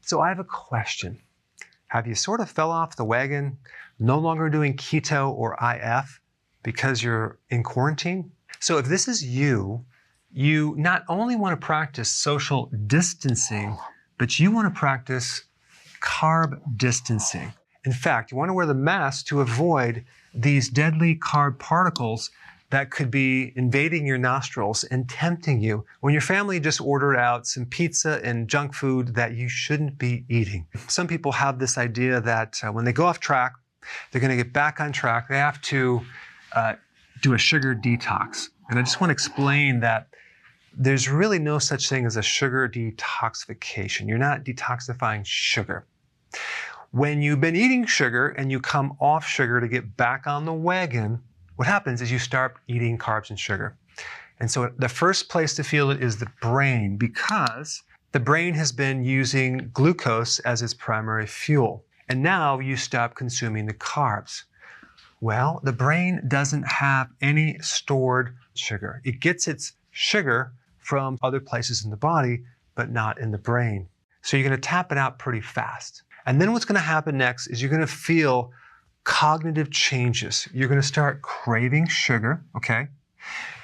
So I have a question. Have you sort of fell off the wagon, no longer doing keto or IF because you're in quarantine? So if this is you, you not only want to practice social distancing, but you want to practice carb distancing. In fact, you want to wear the mask to avoid these deadly carb particles that could be invading your nostrils and tempting you when your family just ordered out some pizza and junk food that you shouldn't be eating. Some people have this idea that when they go off track, they're going to get back on track. They have to do a sugar detox. And I just want to explain that there's really no such thing as a sugar detoxification. You're not detoxifying sugar. When you've been eating sugar and you come off sugar to get back on the wagon, what happens is you start eating carbs and sugar. And so the first place to feel it is the brain, because the brain has been using glucose as its primary fuel. And now you stop consuming the carbs. Well, the brain doesn't have any stored sugar. It gets its sugar from other places in the body, but not in the brain. So you're going to tap it out pretty fast. And then what's going to happen next is you're going to feel cognitive changes. You're going to start craving sugar, okay?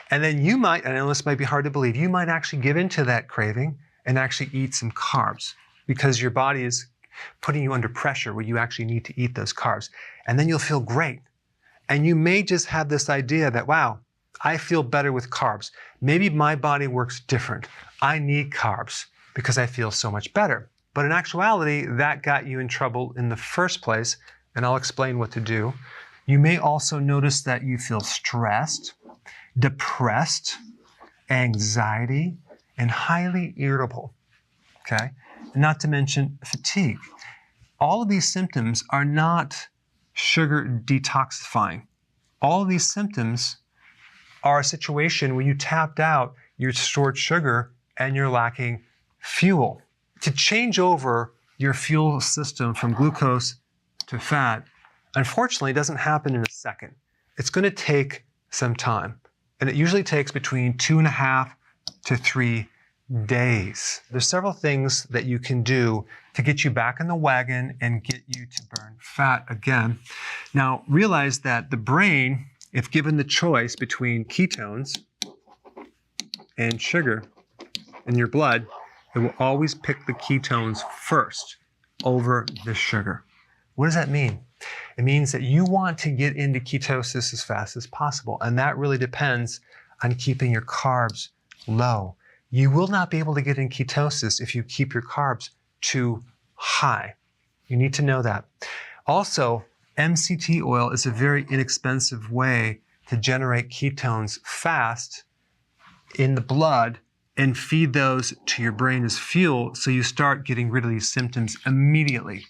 And then you might, and I know this might be hard to believe, you might actually give into that craving and actually eat some carbs because your body is putting you under pressure where you actually need to eat those carbs. And then you'll feel great. And you may just have this idea that, wow, I feel better with carbs. Maybe my body works different. I need carbs because I feel so much better. But in actuality, that got you in trouble in the first place, and I'll explain what to do. You may also notice that you feel stressed, depressed, anxiety, and highly irritable, okay? Not to mention fatigue. All of these symptoms are not sugar detoxifying. All of these symptoms are a situation where you tapped out your stored sugar and you're lacking fuel. To change over your fuel system from glucose to fat, unfortunately, doesn't happen in a second. It's going to take some time. And it usually takes between 2.5 to 3 days. There's several things that you can do to get you back in the wagon and get you to burn fat again. Now, realize that the brain, if given the choice between ketones and sugar in your blood, it will always pick the ketones first over the sugar. What does that mean? It means that you want to get into ketosis as fast as possible, and that really depends on keeping your carbs low. You will not be able to get in ketosis if you keep your carbs too high. You need to know that. Also, MCT oil is a very inexpensive way to generate ketones fast in the blood and feed those to your brain as fuel, so you start getting rid of these symptoms immediately.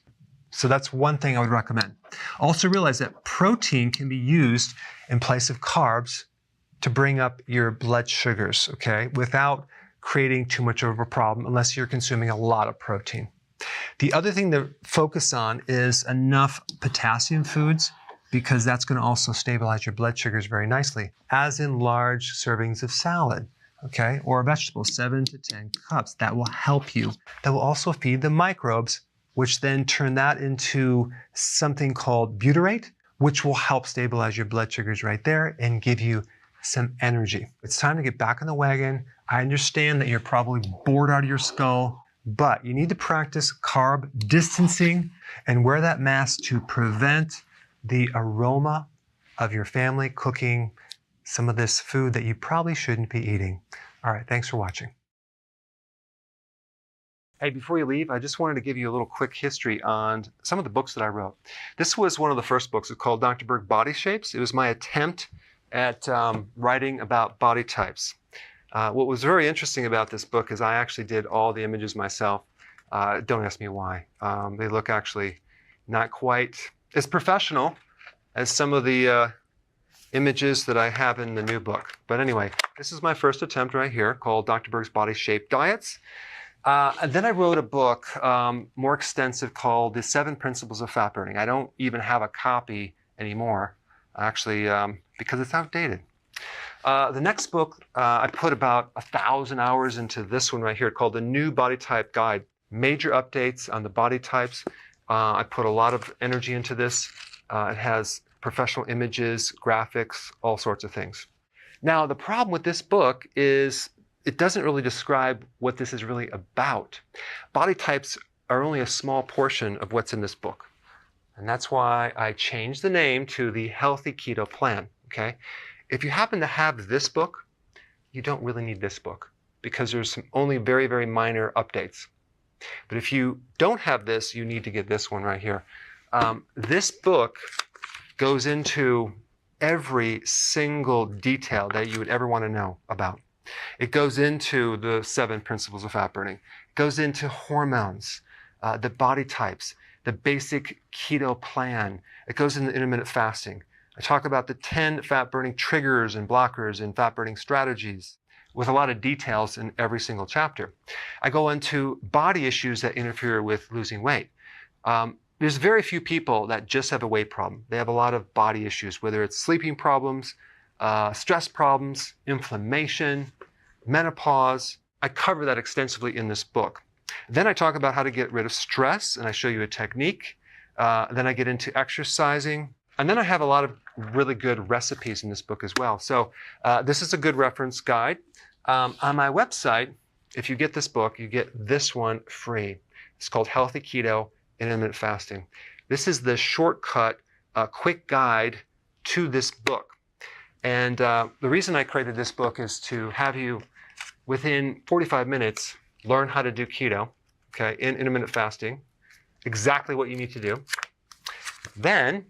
So that's one thing I would recommend. Also realize that protein can be used in place of carbs to bring up your blood sugars, okay, without creating too much of a problem unless you're consuming a lot of protein. The other thing to focus on is enough potassium foods, because that's going to also stabilize your blood sugars very nicely, as in large servings of salad, okay, or vegetables, 7 to 10 cups. That will help you. That will also feed the microbes, which then turn that into something called butyrate, which will help stabilize your blood sugars right there and give you some energy. It's time to get back on the wagon. I understand that you're probably bored out of your skull, but you need to practice carb distancing and wear that mask to prevent the aroma of your family cooking some of this food that you probably shouldn't be eating. All right, thanks for watching. Hey, before you leave, I just wanted to give you a little quick history on some of the books that I wrote. This was one of the first books. It's called Dr. Berg Body Shapes. It was my attempt at writing about body types. What was very interesting about this book is I actually did all the images myself. Don't ask me why. They look actually not quite as professional as some of the images that I have in the new book. But anyway, this is my first attempt right here called Dr. Berg's Body Shape Diets. And then I wrote a book more extensive called The 7 Principles of Fat Burning. I don't even have a copy anymore, actually, because it's outdated. The next book, I put about 1,000 hours into this one right here called The New Body Type Guide. major updates on the body types. I put a lot of energy into this. It has professional images, graphics, all sorts of things. Now, the problem with this book is it doesn't really describe what this is really about. Body types are only a small portion of what's in this book. And that's why I changed the name to the Healthy Keto Plan, okay? If you happen to have this book, you don't really need this book because there's some only very, very minor updates. But if you don't have this, you need to get this one right here. This book goes into every single detail that you would ever want to know about. It goes into the 7 principles of fat burning. It goes into hormones, the body types, the basic keto plan. It goes into intermittent fasting. I talk about the 10 fat burning triggers and blockers and fat burning strategies with a lot of details in every single chapter. I go into body issues that interfere with losing weight. There's very few people that just have a weight problem. They have a lot of body issues, whether it's sleeping problems, stress problems, inflammation, menopause. I cover that extensively in this book. Then I talk about how to get rid of stress, and I show you a technique. Then I get into exercising. And then I have a lot of really good recipes in this book as well. So this is a good reference guide. On my website, if you get this book, you get this one free. It's called Healthy Keto and Intermittent Fasting. This is the shortcut, quick guide to this book. And the reason I created this book is to have you, within 45 minutes, learn how to do keto, okay, in intermittent fasting, exactly what you need to do. Then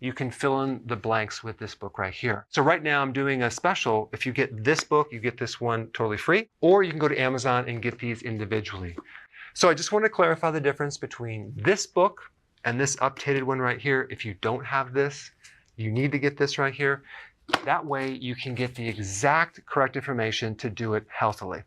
you can fill in the blanks with this book right here. So right now I'm doing a special. If you get this book, you get this one totally free, or you can go to Amazon and get these individually. So I just want to clarify the difference between this book and this updated one right here. If you don't have this, you need to get this right here. That way you can get the exact correct information to do it healthily.